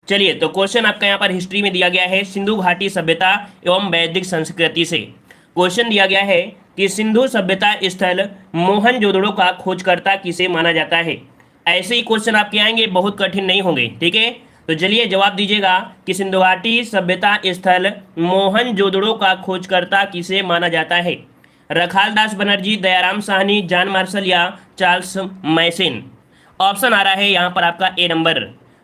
चलिए, तो क्वेश्चन आपका यहाँ पर हिस्ट्री में दिया गया है, सिंधु घाटी सभ्यता एवं वैदिक संस्कृति से क्वेश्चन दिया गया है कि सिंधु सभ्यता स्थल मोहनजोदड़ो का खोजकर्ता किसे माना जाता है। ऐसे ही क्वेश्चन आपके आएंगे, बहुत कठिन नहीं होंगे, ठीक है। तो चलिए जवाब दीजिएगा कि सिंधु घाटी सभ्यता स्थल मोहनजोदड़ो का खोजकर्ता किसे माना जाता है। रखालदास बनर्जी, दयाराम साहनी, जॉन मार्शल या चार्ल्स मैसन। ऑप्शन आ रहा है यहाँ पर आपका ए नंबर।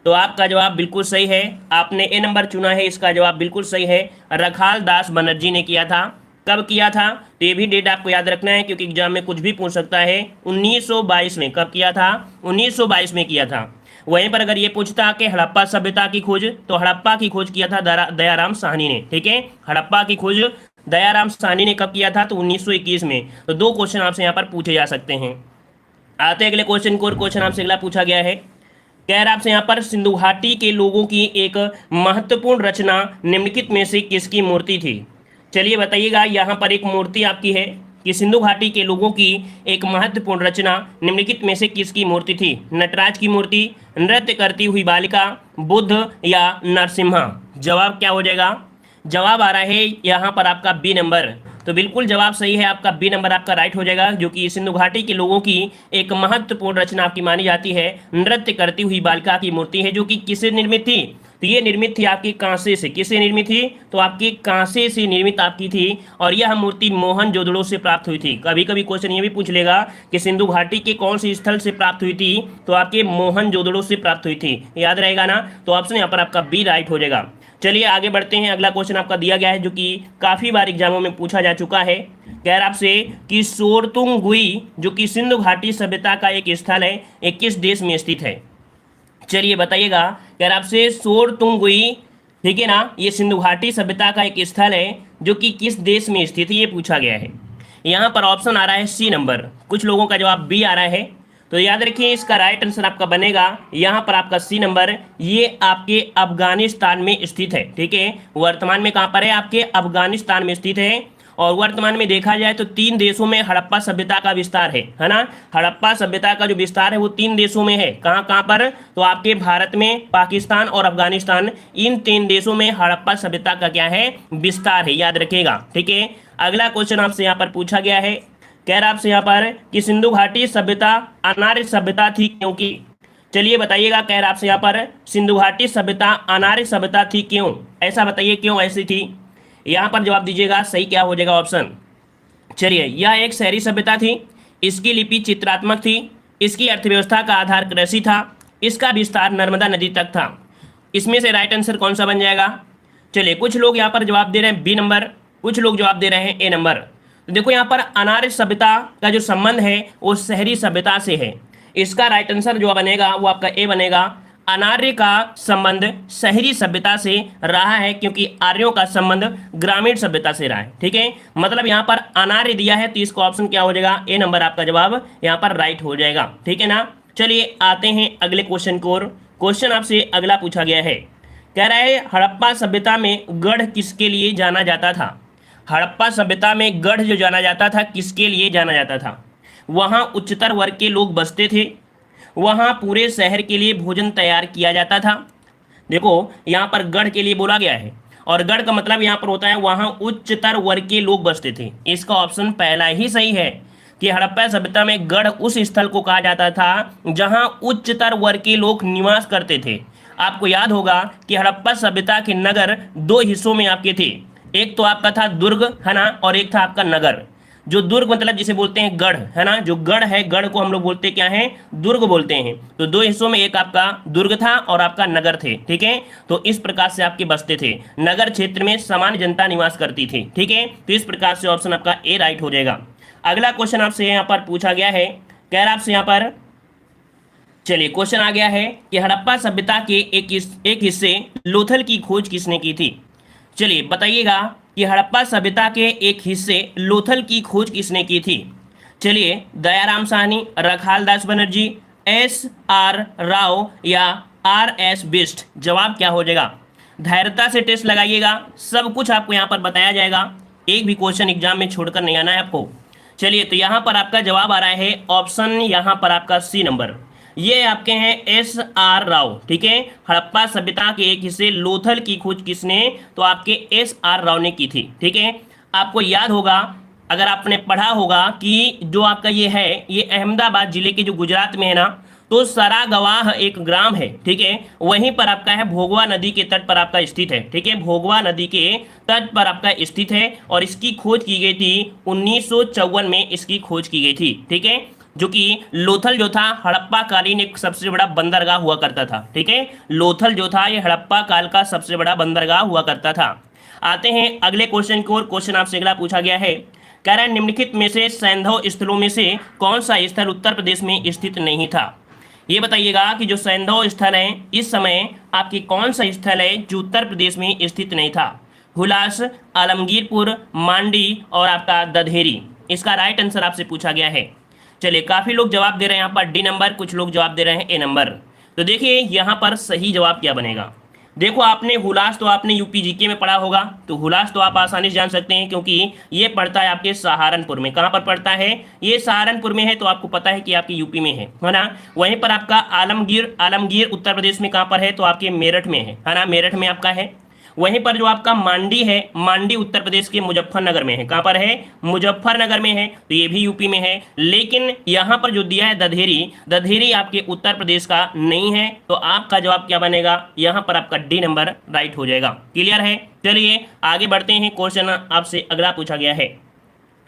तो आपका जवाब बिल्कुल सही है, आपने ए नंबर चुना है, इसका जवाब बिल्कुल सही है। रखालदास बनर्जी ने किया था। कब किया था, तो ये भी डेट आपको याद रखना है क्योंकि एग्जाम में कुछ भी पूछ सकता है। 1922 में। कब किया था, 1922 में किया था। वहीं पर अगर ये पूछता कि हड़प्पा सभ्यता की खोज, तो हड़प्पा की खोज किया था दयाराम साहनी ने, ठीक है। हड़प्पा की खोज दयाराम साहनी ने कब किया था, तो 1921 में। तो दो क्वेश्चन आपसे यहाँ पर पूछे जा सकते हैं। आते अगले क्वेश्चन को। क्वेश्चन आपसे अगला पूछा गया है, कह रहा आपसे यहाँ पर सिंधु घाटी के लोगों की एक महत्वपूर्ण रचना निम्नलिखित में से किसकी मूर्ति थी। चलिए बताइएगा, यहाँ पर एक मूर्ति आपकी है कि सिंधु घाटी के लोगों की एक महत्वपूर्ण रचना निम्नलिखित में से किसकी मूर्ति थी। नटराज की मूर्ति, नृत्य करती हुई बालिका, बुद्ध या नरसिम्हा। जवाब क्या हो जाएगा, जवाब आ रहा है यहाँ पर आपका बी नंबर। तो बिल्कुल जवाब सही है, आपका बी नंबर आपका राइट हो जाएगा, जो कि सिंधु घाटी के लोगों की एक महत्वपूर्ण रचना आपकी मानी जाती है। नृत्य करती हुई बालिका की मूर्ति है, जो कि किससे निर्मित थी, तो ये निर्मित थी आपकी कांसे से। किससे निर्मित थी, तो आपकी कांसे से निर्मित आपकी थी, और यह मूर्ति मोहनजोदड़ो से प्राप्त हुई थी। कभी कभी क्वेश्चन ये भी पूछ लेगा कि सिंधु घाटी के कौन से स्थल से प्राप्त हुई थी, तो आपके मोहनजोदड़ो से प्राप्त हुई थी, याद रहेगा ना। तो ऑप्शन यहाँ पर आपका बी राइट हो जाएगा। चलिए आगे बढ़ते हैं। अगला क्वेश्चन आपका दिया गया है, जो कि काफ़ी बार एग्जामों में पूछा जा चुका है। कह रहा आपसे कि सोरतुंगुई, जो कि सिंधु घाटी सभ्यता का एक स्थल है, ये किस देश में स्थित है। चलिए बताइएगा, कह रहा आपसे सोरतुंगुई, ठीक है ना, ये सिंधु घाटी सभ्यता का एक स्थल है जो कि किस देश में स्थित है, ये पूछा गया है। यहाँ पर ऑप्शन आ रहा है सी नंबर, कुछ लोगों का जवाब बी आ रहा है। तो याद रखिए, इसका राइट आंसर आपका बनेगा यहाँ पर आपका सी नंबर। ये आपके अफगानिस्तान में स्थित है, ठीक है। वर्तमान में कहाँ पर है, आपके अफगानिस्तान में स्थित है। और वर्तमान में देखा जाए तो 3 देशों में हड़प्पा सभ्यता का विस्तार है ना। हड़प्पा सभ्यता का जो विस्तार है वो 3 देशों में है। कहाँ कहाँ पर, तो आपके भारत में, पाकिस्तान और अफगानिस्तान, इन 3 देशों में हड़प्पा सभ्यता का क्या है, विस्तार है, याद रखिएगा, ठीक है। अगला क्वेश्चन आपसे यहाँ पर पूछा गया है, कह रहा आपसे यहाँ पर कि सिंधु घाटी सभ्यता अनार्य सभ्यता थी क्योंकि। चलिए बताइएगा, कह रहा आपसे यहाँ पर सिंधु घाटी सभ्यता अनार्य सभ्यता थी क्यों, ऐसा बताइए क्यों ऐसी थी। यहाँ पर जवाब दीजिएगा, सही क्या हो जाएगा ऑप्शन। चलिए, यह एक शहरी सभ्यता थी, इसकी लिपि चित्रात्मक थी, इसकी अर्थव्यवस्था का आधार कृषि था, इसका विस्तार नर्मदा नदी तक था। इसमें से राइट आंसर कौन सा बन जाएगा। चलिए, कुछ लोग यहाँ पर जवाब दे रहे हैं बी नंबर, कुछ लोग जवाब दे रहे हैं ए नंबर। तो देखो यहाँ पर अनार्य सभ्यता का जो संबंध है वो शहरी सभ्यता से है। इसका राइट आंसर जो बनेगा वो आपका ए बनेगा। अनार्य का संबंध शहरी सभ्यता से रहा है क्योंकि आर्यों का संबंध ग्रामीण सभ्यता से रहा है, ठीक है। मतलब यहाँ पर अनार्य दिया है तो इसका ऑप्शन क्या हो जाएगा, ए नंबर आपका जवाब यहाँ पर राइट हो जाएगा, ठीक है ना। चलिए आते हैं अगले क्वेश्चन को। क्वेश्चन आपसे अगला पूछा गया है, कह रहा है हड़प्पा सभ्यता में गढ़ किसके लिए जाना जाता था। हड़प्पा सभ्यता में गढ़ जो जाना जाता था किसके लिए जाना जाता था। वहाँ उच्चतर वर्ग के लोग बसते थे, वहाँ पूरे शहर के लिए भोजन तैयार किया जाता था। देखो यहाँ पर गढ़ के लिए बोला गया है, और गढ़ का मतलब यहाँ पर होता है वहाँ उच्चतर वर्ग के लोग बसते थे। इसका ऑप्शन पहला ही सही है कि हड़प्पा सभ्यता में गढ़ उस स्थल को कहा जाता था जहाँ उच्चतर वर्ग के लोग निवास करते थे। आपको याद होगा कि हड़प्पा सभ्यता के नगर 2 हिस्सों में आपके थे, एक तो आपका था दुर्ग, है ना, और एक था आपका नगर। जो दुर्ग मतलब जिसे बोलते हैं गढ़, है ना, जो गढ़ है, गढ़ को हम लोग बोलते क्या है, दुर्ग बोलते हैं। तो 2 हिस्सों में एक आपका दुर्ग था और आपका नगर थे, ठीक है। तो इस प्रकार से आपके बसते थे, नगर क्षेत्र में सामान्य जनता निवास करती थी, ठीक है। तो इस प्रकार से ऑप्शन आपका ए राइट हो जाएगा। अगला क्वेश्चन आपसे यहाँ पर पूछा गया है, कह रहा आपसे यहाँ पर, चलिए क्वेश्चन आ गया है कि हड़प्पा सभ्यता के एक हिस्से लोथल की खोज किसने की थी। चलिए बताइएगा कि हड़प्पा सभ्यता के एक हिस्से लोथल की खोज किसने की थी। चलिए, दयाराम साहनी, रखालदास बनर्जी, एस.आर. राव या आर.एस. बिष्ट। जवाब क्या हो जाएगा, धैर्यता से टेस्ट लगाइएगा, सब कुछ आपको यहाँ पर बताया जाएगा, एक भी क्वेश्चन एग्जाम में छोड़कर नहीं आना है आपको। चलिए, तो यहाँ पर आपका जवाब आ रहा है ऑप्शन यहाँ पर आपका सी नंबर। ये आपके हैं एस आर राव, ठीक है। हड़प्पा सभ्यता के एक हिस्से लोथल की खोज किसने, तो आपके एस आर राव ने की थी, ठीक है। आपको याद होगा, अगर आपने पढ़ा होगा कि जो आपका ये है, ये अहमदाबाद जिले के जो गुजरात में है ना, तो सरागवाह एक ग्राम है, ठीक है। वहीं पर आपका है, भोगवा नदी के तट पर आपका स्थित है, ठीक है। भोगवा नदी के तट पर आपका स्थित है और इसकी खोज की गई थी 1954 में, इसकी खोज की गई थी, ठीक है। जो कि लोथल जो था हड़प्पा कालीन एक सबसे बड़ा बंदरगाह हुआ करता था, ठीक है। लोथल जो था ये हड़प्पा काल का सबसे बड़ा बंदरगाह हुआ करता था। आते हैं अगले क्वेश्चन की ओर। क्वेश्चन आपसे अगला पूछा गया है, कह रहा है निम्नलिखित में से सैंधव स्थलों में से कौन सा स्थल उत्तर प्रदेश में स्थित नहीं था। ये बताइएगा कि जो सैंधव स्थल है इस समय आपकी कौन सा स्थल है जो उत्तर प्रदेश में स्थित नहीं था। हुलास, आलमगीरपुर, मांडी और आपका दधेरी। इसका राइट आंसर आपसे पूछा गया है। चलिए, काफी लोग जवाब दे रहे हैं यहाँ पर डी नंबर, कुछ लोग जवाब दे रहे हैं ए नंबर। तो देखिए यहाँ पर सही जवाब क्या बनेगा। देखो, आपने हुलास तो आपने यूपी जीके में पढ़ा होगा, तो हुलास तो आप आसानी से जान सकते हैं क्योंकि ये पड़ता है आपके सहारनपुर में। कहाँ पर पड़ता है, ये सहारनपुर में है, तो आपको पता है कि आपके यूपी में है ना। वहीं पर आपका आलमगीर, आलमगीर उत्तर प्रदेश में कहाँ पर है, तो आपके मेरठ में है ना, मेरठ में आपका है। वहीं पर जो आपका मांडी है, मांडी उत्तर प्रदेश के मुजफ्फरनगर में है। कहाँ पर है, मुजफ्फरनगर में है, तो ये भी यूपी में है। लेकिन यहाँ पर जो दिया है दधेरी, दधेरी आपके उत्तर प्रदेश का नहीं है, तो आपका जवाब क्या बनेगा, यहाँ पर आपका डी नंबर राइट हो जाएगा। क्लियर है। चलिए आगे बढ़ते हैं। क्वेश्चन आपसे अगला पूछा गया है।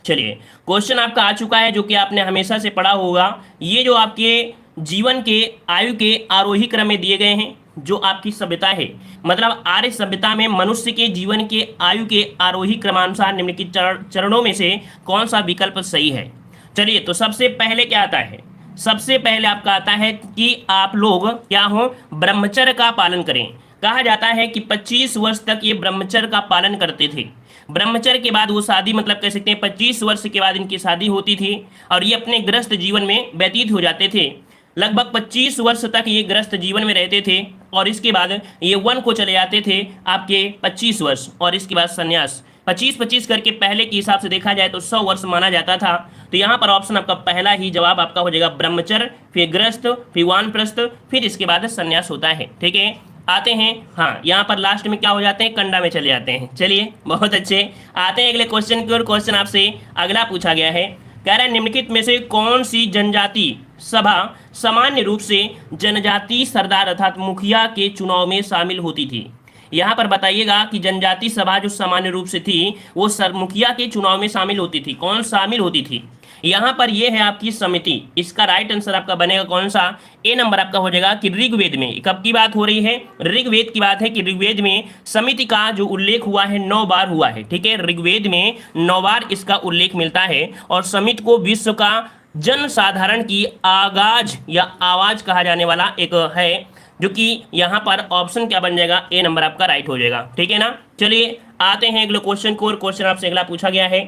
चलिए, क्वेश्चन आपका आ चुका है जो कि आपने हमेशा से पढ़ा होगा। ये जो आपके जीवन के आयु के आरोही क्रम में दिए गए हैं, जो आपकी सभ्यता है, मतलब आर्य सभ्यता में मनुष्य के जीवन के आयु के आरोही क्रमानुसार निम्नलिखित चरणों में से कौन सा विकल्प सही है। चलिए, तो सबसे पहले क्या आता है, सबसे पहले आपका आता है कि आप लोग क्या हो, ब्रह्मचर्य का पालन करें। कहा जाता है कि 25 वर्ष तक ये ब्रह्मचर्य का पालन करते थे। ब्रह्मचर्य के बाद वो शादी, मतलब कह सकते हैं 25 वर्ष के बाद इनकी शादी होती थी और ये अपने गृहस्थ जीवन में व्यतीत हो जाते थे। लगभग 25 वर्ष तक ये गृहस्थ जीवन में रहते थे और इसके बाद ये वन को चले जाते थे आपके 25 वर्ष, और इसके बाद संन्यास। 25-25 करके पहले के हिसाब से देखा जाए तो 100 वर्ष माना जाता था। तो यहाँ पर ऑप्शन आपका पहला ही जवाब आपका हो जाएगा ब्रह्मचर्य, फिर गृहस्थ, फिर वानप्रस्थ, फिर इसके बाद संन्यास होता है, ठीक है। आते हैं, हाँ, यहाँ पर लास्ट में क्या हो जाते हैं, कंडा में चले जाते हैं। चलिए, बहुत अच्छे। आते हैं अगले क्वेश्चन की ओर। क्वेश्चन आपसे अगला पूछा गया है, कह रहा है निम्नलिखित में से कौन सी जनजाति सभा सामान्य रूप से जनजाति सरदार अर्थात मुखिया के चुनाव में शामिल होती थी। यहाँ पर बताइएगा कि जनजाति सभा जो सामान्य रूप से थी वो मुखिया के चुनाव में शामिल होती थी। कौन शामिल होती थी, यहाँ पर ये है आपकी समिति। इसका राइट आंसर आपका बनेगा कौन सा, ए नंबर आपका हो जाएगा कि ऋग्वेद में। कब की बात हो रही है, ऋग्वेद की बात है कि ऋग्वेद में समिति का जो उल्लेख हुआ है 9 बार हुआ है, ठीक है। ऋग्वेद में 9 बार इसका उल्लेख मिलता है और समिति को विश्व का जन साधारण की आगाज या आवाज कहा जाने वाला एक है, जो कि यहाँ पर ऑप्शन क्या बन जाएगा, ए नंबर आपका राइट हो जाएगा, ठीक है ना। चलिए आते हैं अगले क्वेश्चन को। क्वेश्चन आपसे अगला पूछा गया है,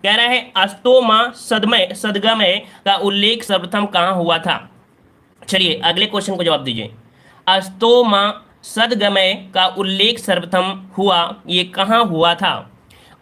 कह रहा है अस्तोमा सदगमय का उल्लेख सर्वप्रथम कहाँ हुआ था। चलिए अगले क्वेश्चन को जवाब दीजिए। अस्तोमा सदगमय का उल्लेख सर्वप्रथम हुआ, ये कहाँ हुआ था।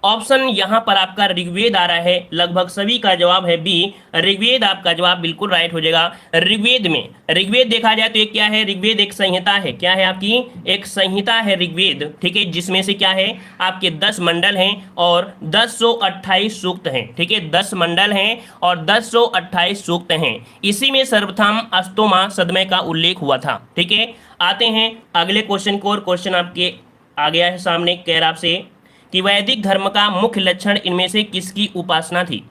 ऑप्शन यहाँ पर आपका ऋग्वेद आ रहा है, लगभग सभी का जवाब है बी, ऋग्वेद आपका जवाब बिल्कुल राइट हो जाएगा। ऋग्वेद में, ऋग्वेद देखा जाए तो एक क्या है, ऋग्वेद एक संहिता है। क्या है आपकी, एक संहिता है ऋग्वेद, ठीक है, जिसमें से क्या है आपके 10 मंडल हैं और 1028 सूक्त हैं, ठीक है। 10 मंडल हैं और 1028 सूक्त हैं। इसी में सर्वप्रथम अस्तोमा सदमय का उल्लेख हुआ था, ठीक है। आते हैं अगले क्वेश्चन को। और क्वेश्चन आपके आ गया है सामने, कह रहा आपसे कि वैदिक धर्म का मुख्य लक्षण इनमें से किसकी उपासना थी।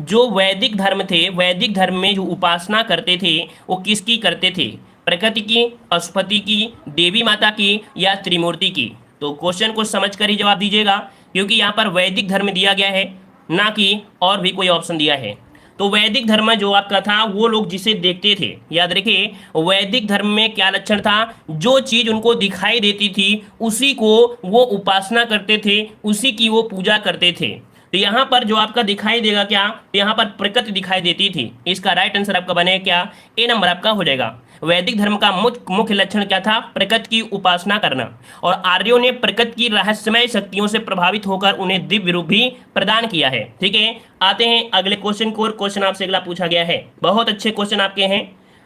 जो वैदिक धर्म थे, वैदिक धर्म में जो उपासना करते थे वो किसकी करते थे, प्रकृति की, पशुपति की, देवी माता की या त्रिमूर्ति की। तो क्वेश्चन को समझ कर ही जवाब दीजिएगा, क्योंकि यहाँ पर वैदिक धर्म दिया गया है, ना कि और भी कोई ऑप्शन दिया है। तो वैदिक धर्म जो आपका था वो लोग जिसे देखते थे, याद रखिए वैदिक धर्म में क्या लक्षण था, जो चीज उनको दिखाई देती थी उसी को वो उपासना करते थे, उसी की वो पूजा करते थे। तो यहाँ पर जो आपका दिखाई देगा क्या, यहाँ पर प्रकृति दिखाई देती थी। इसका राइट आंसर आपका बनेगा क्या, ए नंबर आपका हो जाएगा। वैदिक धर्म का मुख्य लक्षण क्या था, प्रकृति की उपासना करना, और आर्यों ने प्रकृति की रहस्यमय शक्तियों से प्रभावित होकर उन्हें दिव्य रूप भी प्रदान किया है, ठीक है। आते हैं अगले क्वेश्चन को। क्वेश्चन आपसे अगला पूछा गया है, बहुत अच्छे क्वेश्चन आपके हैं।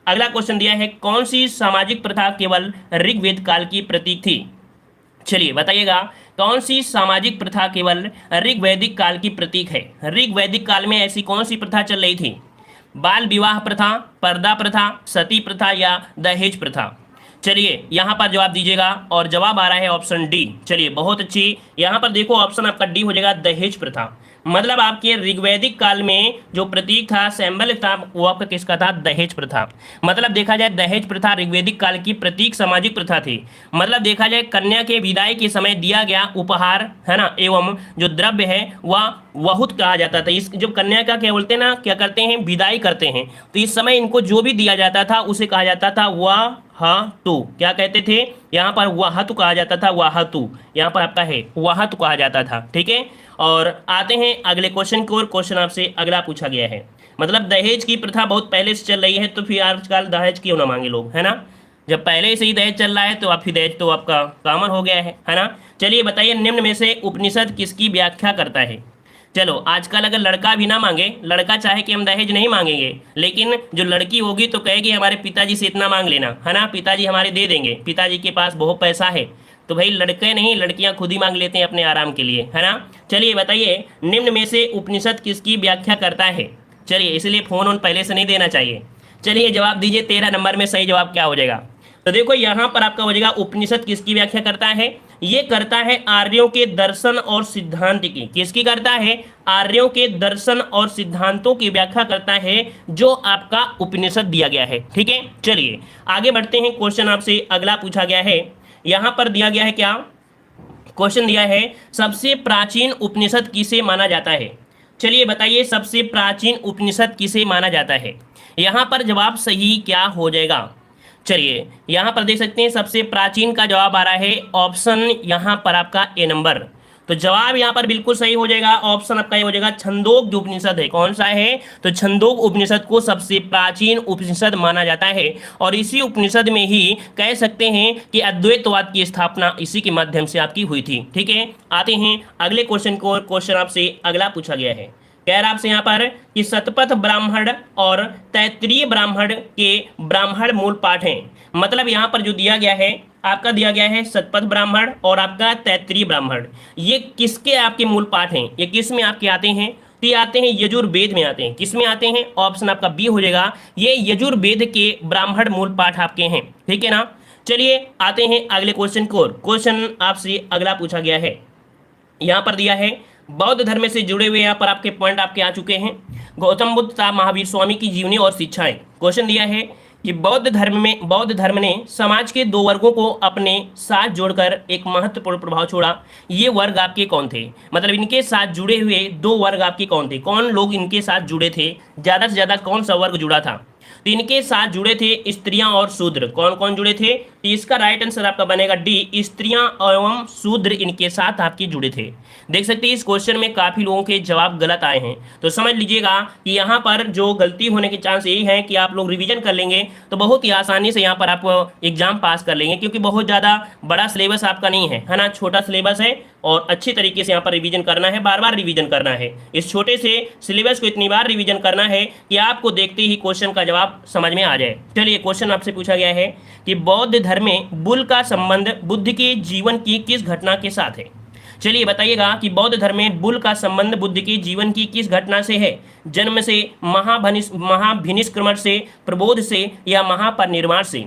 अगला क्वेश्चन दिया है, कौन सी सामाजिक प्रथा केवल ऋग्वेद काल की प्रतीक थी? चलिए बताइएगा, कौन सी सामाजिक प्रथा केवल ऋग्वैदिक काल की प्रतीक है? ऋग्वैदिक काल में ऐसी कौन सी प्रथा चल रही थी? बाल विवाह प्रथा, पर्दा प्रथा, सती प्रथा या दहेज प्रथा? चलिए यहाँ पर जवाब दीजिएगा और जवाब आ रहा है ऑप्शन डी। चलिए बहुत अच्छी, यहाँ पर देखो ऑप्शन आपका डी हो जाएगा, दहेज प्रथा। मतलब आपके ऋग्वैदिक काल में जो प्रतीक था, सिंबल था, वो आपका किसका था? दहेज प्रथा। मतलब देखा जाए दहेज प्रथा ऋग्वैदिक काल की प्रतीक सामाजिक प्रथा थी। मतलब देखा जाए कन्या के विदाई के समय दिया गया उपहार है ना, एवं जो द्रव्य है वह वहुत कहा जाता था। इस जो कन्या का क्या बोलते हैं ना, क्या करते हैं, विदाई करते हैं, तो इस समय इनको जो भी दिया जाता था उसे कहा जाता था वाहतु। क्या कहते थे? यहाँ पर वाहतु कहा जाता था, वाहतु यहाँ पर आपका है वाहतु कहा जाता था। ठीक है, और आते हैं अगले क्वेश्चन की ओर। क्वेश्चन आपसे अगला पूछा गया है, मतलब दहेज की प्रथा बहुत पहले से चल रही है, तो फिर आजकल दहेज क्यों ना मांगे लोग, है ना? जब पहले से ही दहेज चल रहा है तो आप फिर दहेज तो आपका कॉमन हो गया है ना? चलिए बताइए, निम्न में से उपनिषद किसकी व्याख्या करता है? चलो आजकल अगर लड़का भी ना मांगे, लड़का चाहे कि हम दहेज नहीं मांगेंगे, लेकिन जो लड़की होगी तो कहेगी हमारे पिताजी से इतना मांग लेना, है ना? पिताजी हमारे दे देंगे, पिताजी के पास बहुत पैसा है। तो भाई लड़के नहीं, लड़कियां खुद ही मांग लेते हैं अपने आराम के लिए, है ना? चलिए बताइए, निम्न में से उपनिषद किसकी व्याख्या करता है? चलिए इसलिए फोन ऑन पहले से नहीं देना चाहिए। चलिए जवाब दीजिए, 13 नंबर में सही जवाब क्या हो जाएगा? तो देखो यहाँ पर आपका हो जाएगा, उपनिषद किसकी व्याख्या करता है? ये करता है आर्यों के दर्शन और सिद्धांत की। किसकी करता है? आर्यों के दर्शन और सिद्धांतों की व्याख्या करता है, जो आपका उपनिषद दिया गया है। ठीक है, चलिए आगे बढ़ते हैं। क्वेश्चन आपसे अगला पूछा गया है, यहाँ पर दिया गया है क्या? क्वेश्चन दिया है, सबसे प्राचीन उपनिषद किसे माना जाता है? चलिए बताइए, सबसे प्राचीन उपनिषद किसे माना जाता है? यहाँ पर जवाब सही क्या हो जाएगा? चलिए यहाँ पर देख सकते हैं, सबसे प्राचीन का जवाब आ रहा है ऑप्शन यहाँ पर आपका ए नंबर। तो जवाब यहाँ पर बिल्कुल सही हो जाएगा, ऑप्शन आपका ये हो जाएगा, छंदोग उपनिषद है। कौन सा है? तो छंदोग उपनिषद को सबसे प्राचीन उपनिषद माना जाता है, और इसी उपनिषद में ही कह सकते हैं कि अद्वैतवाद की स्थापना इसी के माध्यम से आपकी हुई थी। ठीक है, आते हैं अगले क्वेश्चन को। क्वेश्चन आपसे अगला पूछा गया है, कह रहा आपसे यहाँ पर कि शतपथ ब्राह्मण और तैत्तिरीय ब्राह्मण के ब्राह्मण मूल पाठ हैं। मतलब यहाँ पर जो दिया गया है, आपका दिया गया है शतपथ ब्राह्मण और आपका तैत्तिरीय ब्राह्मण, ये किसके आपके मूल पाठ हैं? ये किस में आपके आते हैं? तो ये आते हैं यजुर्वेद में आते हैं। किस में आते हैं? ऑप्शन आपका बी हो जाएगा, ये यजुर्वेद के ब्राह्मण मूल पाठ आपके हैं। ठीक है ना? चलिए आते हैं अगले क्वेश्चन को। क्वेश्चन आपसे अगला पूछा गया है, यहाँ पर दिया है, बौद्ध धर्म से जुड़े हुए यहाँ पर आपके पॉइंट आपके आ चुके हैं। गौतम बुद्ध तथा महावीर स्वामी की जीवनी और शिक्षाएं। क्वेश्चन दिया है कि बौद्ध धर्म ने समाज के दो वर्गों को अपने साथ जोड़कर एक महत्वपूर्ण प्रभाव छोड़ा। ये वर्ग आपके कौन थे? मतलब इनके साथ जुड़े हुए दो वर्ग आपके कौन थे? कौन लोग इनके साथ जुड़े थे? ज़्यादा से ज़्यादा कौन सा वर्ग जुड़ा था? तो इनके साथ जुड़े थे स्त्रियां और शूद्र। कौन कौन जुड़े थे? तो इसका राइट आंसर आपका बनेगा डी, स्त्रियां एवं शूद्र इनके साथ आपके जुड़े थे। देख सकते हैं इस क्वेश्चन में काफी लोगों के जवाब गलत आए हैं, तो समझ लीजिएगा कि यहाँ पर जो गलती होने के चांस यही है कि आप लोग रिवीजन कर लेंगे तो बहुत ही आसानी से यहाँ पर आप एग्जाम पास कर लेंगे, क्योंकि बहुत ज़्यादा बड़ा सिलेबस आपका नहीं है ना, छोटा सिलेबस है और अच्छी तरीके से यहाँ पर रिवीजन करना है, बार बार रिवीजन करना है। इस छोटे से सिलेबस को इतनी बार रिवीजन करना है कि आपको देखते ही क्वेश्चन का जवाब समझ में आ जाए। चलिए क्वेश्चन आपसे पूछा गया है कि बौद्ध धर्म में बुल का संबंध बुद्ध के जीवन की किस घटना के साथ है? चलिए बताइएगा कि बौद्ध धर्म में बुल का संबंध बुद्ध के जीवन की किस घटना से है? जन्म से, महाभिनिष्क्रमण से, प्रबोध से या महापरिनिर्वाण से?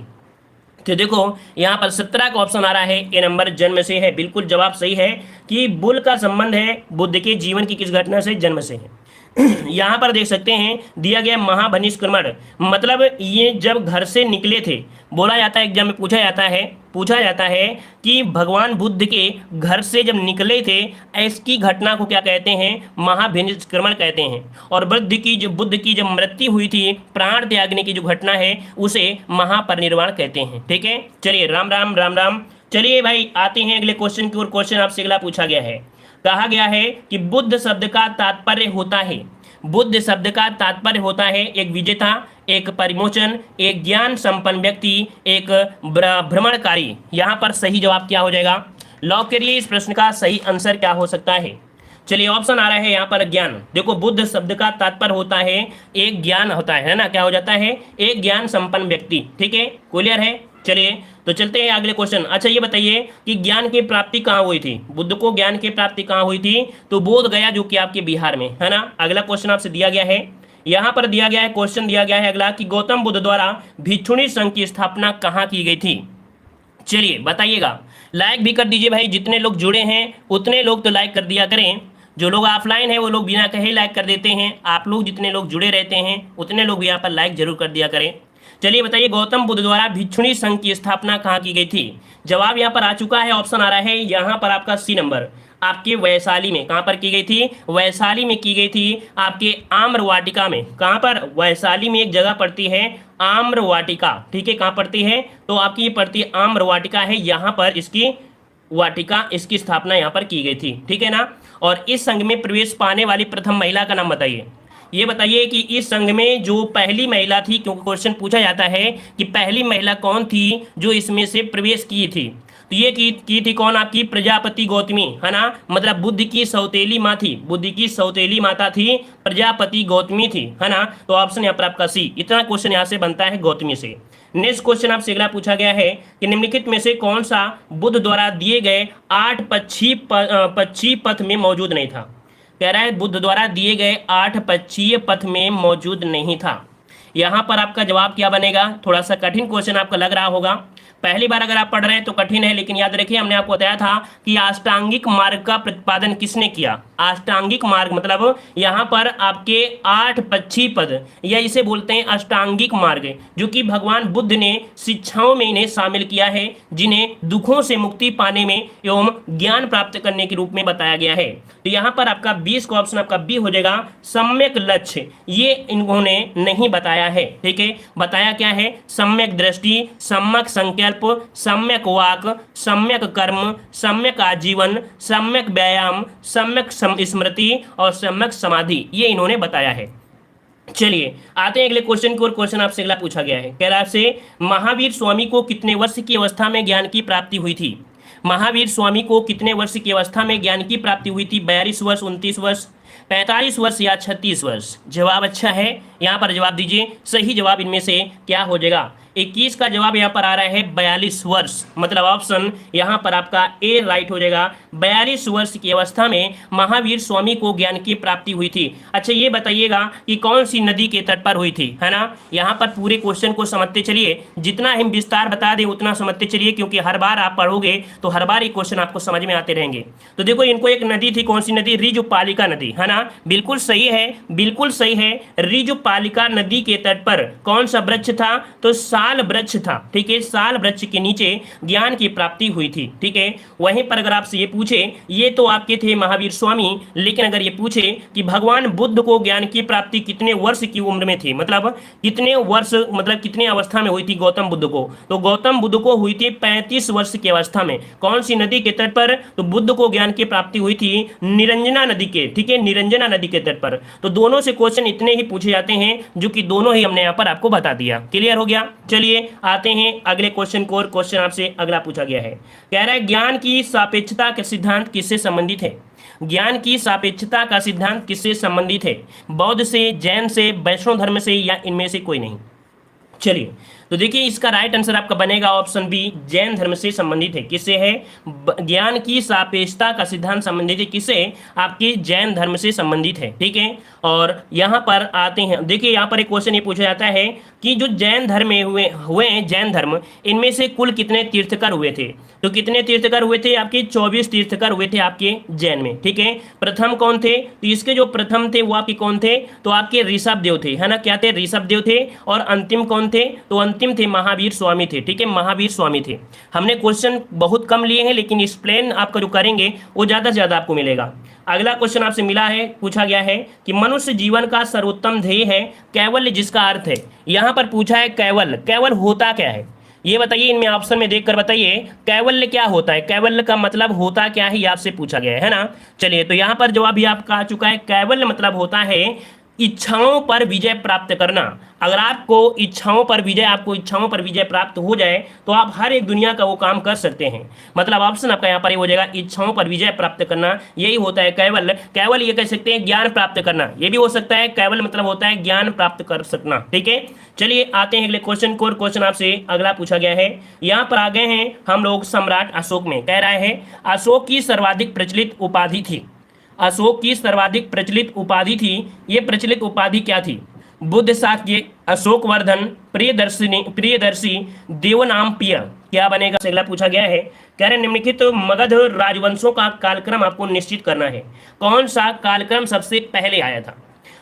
तो देखो यहाँ पर 17 का ऑप्शन आ रहा है, ए नंबर जन्म से है। बिल्कुल जवाब सही है कि बुल का संबंध है बुद्ध के जीवन की किस घटना से? जन्म से है। यहाँ पर देख सकते हैं दिया गया महाभिनिष्क्रमण, मतलब ये जब घर से निकले थे, बोला जाता है एग्जाम में पूछा जाता है कि भगवान बुद्ध के घर से जब निकले थे, इसकी घटना को क्या कहते हैं? महाभिनिष्क्रमण कहते हैं। और बुद्ध की जब मृत्यु हुई थी, प्राण त्यागने की जो घटना है, उसे महापरिनिर्वाण कहते हैं। ठीक है, चलिए राम राम राम राम। चलिए भाई आते हैं अगले क्वेश्चन की ओर। क्वेश्चन आपसे अगला पूछा गया है, कहा गया है कि बुद्ध शब्द का तात्पर्य होता है, बुद्ध शब्द का तात्पर्य होता है एक विजेता, एक परिमोचन, एक ज्ञान संपन्न व्यक्ति, एक भ्रमणकारी। यहाँ पर सही जवाब क्या हो जाएगा? लॉक करिए, इस प्रश्न का सही आंसर क्या हो सकता है? चलिए ऑप्शन आ रहा है यहाँ पर ज्ञान। देखो बुद्ध शब्द का तात्पर्य होता है एक ज्ञान होता है ना, क्या हो जाता है, एक ज्ञान संपन्न व्यक्ति। ठीक है, क्लियर है। चलिए तो चलते हैं अगले क्वेश्चन। अच्छा ये बताइए कि ज्ञान की प्राप्ति कहाँ हुई थी, बुद्ध को ज्ञान की प्राप्ति कहाँ हुई थी, तो बोध गया, जो कि आपके बिहार में है ना। अगला क्वेश्चन आपसे दिया गया है, यहाँ पर दिया गया है क्वेश्चन दिया गया है अगला कि गौतम बुद्ध द्वारा भिक्षुणी संघ की स्थापना कहाँ की गई थी। चलिए बताइएगा, लाइक भी कर दीजिए भाई, जितने लोग जुड़े हैं उतने लोग तो लाइक कर दिया करें। जो लोग ऑफलाइन है वो लोग बिना कहे लाइक कर देते हैं, आप लोग जितने लोग जुड़े रहते हैं उतने लोग यहाँ पर लाइक जरूर कर दिया करें। चलिए बताइए, गौतम बुद्ध द्वारा भिक्षुणी संघ की स्थापना कहाँ की गई थी। जवाब यहाँ पर आ चुका है, ऑप्शन आ रहा है यहाँ पर आपका सी नंबर, आपके वैशाली में। कहाँ पर की गई थी, वैशाली में की गई थी, आपके आम्रवाटिका में। कहाँ पर, वैशाली में एक जगह पड़ती है आम्रवाटिका। ठीक है, कहाँ पड़ती है, तो आपकी ये पड़ती है आम्रवाटिका है, यहाँ पर इसकी वाटिका, इसकी स्थापना यहाँ पर की गई थी। ठीक है ना। और इस संघ में प्रवेश पाने वाली प्रथम महिला का नाम बताइए। ये बताइए कि इस संघ में जो पहली महिला थी, क्योंकि क्वेश्चन पूछा जाता है कि पहली महिला कौन थी जो इसमें से प्रवेश की थी, तो ये की थी कौन, आपकी प्रजापति गौतमी है ना। मतलब बुद्ध की सौतेली माँ थी, बुद्ध की सौतेली माता थी, प्रजापति गौतमी थी है ना। तो ऑप्शन यहाँ पर आपका सी। इतना क्वेश्चन यहाँ से बनता है गौतमी से। नेक्स्ट क्वेश्चन आपसे अगला पूछा गया है कि निम्नलिखित में से कौन सा बुद्ध द्वारा दिए गए 8 पक्षी पथ में मौजूद नहीं था। कह रहा है बुद्ध द्वारा दिए गए 8 पक्षीय पथ में मौजूद नहीं था। यहाँ पर आपका जवाब क्या बनेगा, थोड़ा सा कठिन क्वेश्चन आपको लग रहा होगा, पहली बार अगर आप पढ़ रहे हैं तो कठिन है, लेकिन याद रखिए हमने आपको बताया था कि अष्टांगिक मार्ग का प्रतिपादन किसने किया। अष्टांगिक मार्ग मतलब यहाँ पर आपके 8 पक्षी पद, या इसे बोलते हैं अष्टांगिक मार्ग, जो कि भगवान बुद्ध ने शिक्षाओं में इन्हें शामिल किया है, जिन्हें दुखों से मुक्ति पाने में एवं ज्ञान प्राप्त करने के रूप में बताया गया है। तो यहाँ पर आपका 20 का ऑप्शन आपका बी हो जाएगा, सम्यक लक्ष्य, ये इन्होंने नहीं बताया है। ठीक है, बताया क्या है, सम्यक दृष्टि, सम्यक संकल्प, सम्यक वाक, सम्यक कर्म, सम्यक आजीवन, सम्यक व्यायाम, सम्यक स्मृति और सम्यक समाधि, ये इन्होंने बताया है। चलिए आते हैं अगले क्वेश्चन की ओर। क्वेश्चन आपसे अगला पूछा गया है, कह रहा है आपसे, महावीर स्वामी को कितने वर्ष की अवस्था में ज्ञान की प्राप्ति हुई थी। महावीर स्वामी को कितने वर्ष की अवस्था में ज्ञान की प्राप्ति हुई थी, 42 वर्ष, 29 वर्ष, 45 वर्ष या 36 वर्ष। जवाब अच्छा है, यहाँ पर जवाब दीजिए, सही जवाब इनमें से क्या हो जाएगा। 21 का जवाब यहाँ पर आ रहा है 42 वर्ष, मतलब ऑप्शन यहाँ पर आपका ए राइट हो जाएगा। 42 वर्ष की अवस्था में महावीर स्वामी को ज्ञान की प्राप्ति हुई थी। अच्छा ये बताइएगा कि कौन सी नदी के तट पर हुई थी, है ना। यहाँ पर पूरे क्वेश्चन को समझते चलिए, जितना हम विस्तार बता दें उतना समझते चलिए, क्योंकि हर बार आप पढ़ोगे तो हर बार ये क्वेश्चन आपको समझ में आते रहेंगे। तो देखो इनको एक नदी थी, कौन सी नदी, ऋजुपालिका नदी, है ना। बिल्कुल सही है, बिल्कुल सही है। ऋजुपालिका नदी के तट पर कौन सा वृक्ष था, तो साल वृक्ष था। ठीक है, साल वृक्ष के नीचे ज्ञान की प्राप्ति हुई थी। ठीक है, वहीं पर अगर आपसे ये पूछे, ये तो आपके थे महावीर स्वामी, लेकिन अगर ये पूछे कि भगवान बुद्ध को ज्ञान की प्राप्ति कितने वर्ष की उम्र में थी, मतलब कितने वर्ष, मतलब कितने अवस्था में हुई थी गौतम बुद्ध को, तो गौतम बुद्ध को हुई थी 35 वर्ष की अवस्था में। कौन सी नदी के तट पर, तो बुद्ध को ज्ञान की प्राप्ति हुई थी निरंजना नदी के, ठीक है, निरंजना नदी के तट पर। तो दोनों से क्वेश्चन इतने ही पूछे जाते हैं, जो कि दोनों ही हमने यहाँ पर आपको बता दिया। क्लियर हो गया। चलिए आते हैं अगले क्वेश्चन को, और क्वेश्चन आपसे अगला पूछा गया है, कह रहा है ज्ञान की सापेक्षता का सिद्धांत किससे संबंधित है। ज्ञान की सापेक्षता का सिद्धांत किससे संबंधित है, बौद्ध से, जैन से, वैष्णव धर्म से, या इनमें से कोई नहीं। चलिए तो देखिए इसका राइट आंसर आपका बनेगा ऑप्शन बी, जैन धर्म से संबंधित है। किससे है, ज्ञान की सापेक्षता का सिद्धांत संबंधित है, किससे, आपके जैन धर्म से संबंधित है। ठीक है, और यहाँ पर आते हैं, देखिए यहाँ पर एक क्वेश्चन ये पूछा जाता है कि जो जैन धर्म में हुए जैन धर्म, इनमें से कुल कितने तीर्थकर हुए थे, तो कितने तीर्थकर हुए थे, आपके 24 तीर्थकर हुए थे आपके जैन में। ठीक है, प्रथम कौन थे, तो इसके जो प्रथम थे वो आपके कौन थे, तो आपके ऋषभ देव थे, है ना। क्या थे, ऋषभ देव थे। और अंतिम कौन थे, तो अंतिम थे महावीर स्वामी थे। ठीक है, महावीर स्वामी थे। हमने क्वेश्चन बहुत कम लिए हैं, लेकिन एक्सप्लेन आपका जो करेंगे वो ज़्यादा से ज़्यादा आपको मिलेगा। अगला क्वेश्चन आपसे मिला है, पूछा गया है कि मनुष्य जीवन का सर्वोत्तम ध्येय है कैवल्य, जिसका अर्थ है, यहाँ पर पूछा है कैवल्य, कैवल होता क्या है, ये बताइए, इनमें ऑप्शन में देखकर बताइए कैवल्य क्या होता है, कैवल्य का मतलब होता क्या है, ये आपसे पूछा गया है ना। चलिए तो यहाँ पर जवाब भी आपका आ चुका है, कैवल्य मतलब होता है इच्छाओं पर विजय प्राप्त करना। अगर आपको इच्छाओं पर विजय प्राप्त हो जाए तो आप हर एक दुनिया का वो काम कर सकते हैं। मतलब ऑप्शन आपका यहाँ पर ये हो जाएगा, इच्छाओं पर विजय प्राप्त करना, यही होता है कैवल। कैवल ये कह सकते हैं ज्ञान प्राप्त करना, ये भी हो सकता है। कैवल मतलब होता है ज्ञान प्राप्त कर सकना। ठीक है, चलिए आते हैं अगले क्वेश्चन को। क्वेश्चन आपसे अगला पूछा गया है, यहाँ पर आ गए हैं हम लोग सम्राट अशोक में। कह रहा है अशोक की सर्वाधिक प्रचलित उपाधि थी। अशोक की सर्वाधिक प्रचलित उपाधि थी, ये प्रचलित उपाधि क्या थी? बुद्ध शाक्य, अशोक वर्धन, प्रियदर्शी, देवनामप्रिय। क्या बनेगा? अगला पूछा गया है, कह रहे निम्नलिखित मगध राजवंशों का कालक्रम आपको निश्चित करना है। कौन सा कालक्रम सबसे पहले आया था?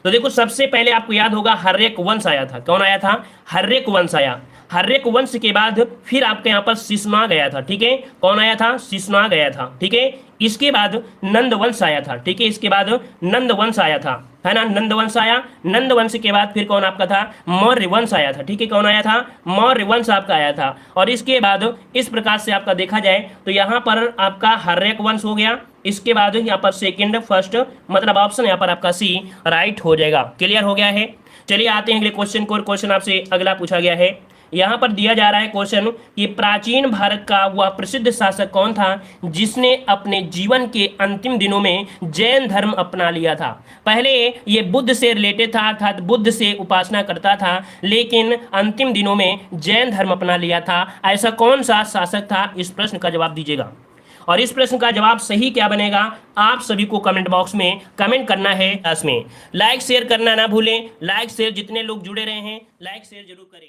तो देखो, सबसे पहले आपको याद होगा हर्यक वंश आया था। कौन आया था? हर्यक वंश आया। हर्यक वंश के बाद फिर आपके यहाँ पर शिशुनाग आया था। ठीक है, कौन आया था? शिशुनाग आया था। ठीक है, इसके बाद नंद वंश आया था। ठीक है, इसके बाद नंद वंश आया था, है ना, नंद वंश आया। नंद वंश के बाद फिर कौन आपका था? मौर्य वंश आया था। ठीक है, कौन आया था? मौर्य वंश आपका आया था। और इसके बाद इस प्रकार से आपका देखा जाए तो यहाँ पर आपका हर्यक वंश हो गया। इसके बाद यहाँ पर सेकंड, फर्स्ट, मतलब ऑप्शन यहाँ पर आपका सी राइट हो जाएगा। क्लियर हो गया है? चलिए आते हैं अगले क्वेश्चन को। क्वेश्चन आपसे अगला पूछा गया है, यहाँ पर दिया जा रहा है क्वेश्चन कि प्राचीन भारत का वह प्रसिद्ध शासक कौन था जिसने अपने जीवन के अंतिम दिनों में जैन धर्म अपना लिया था? पहले ये बुद्ध से रिलेटेड था, अर्थात बुद्ध से उपासना करता था, लेकिन अंतिम दिनों में जैन धर्म अपना लिया था। ऐसा कौन सा शासक था? इस प्रश्न का जवाब दीजिएगा। और इस प्रश्न का जवाब सही क्या बनेगा, आप सभी को कमेंट बॉक्स में कमेंट करना है। क्लास में लाइक शेयर करना ना भूलें। लाइक शेयर जितने लोग जुड़े रहे हैं, लाइक शेयर जरूर करें।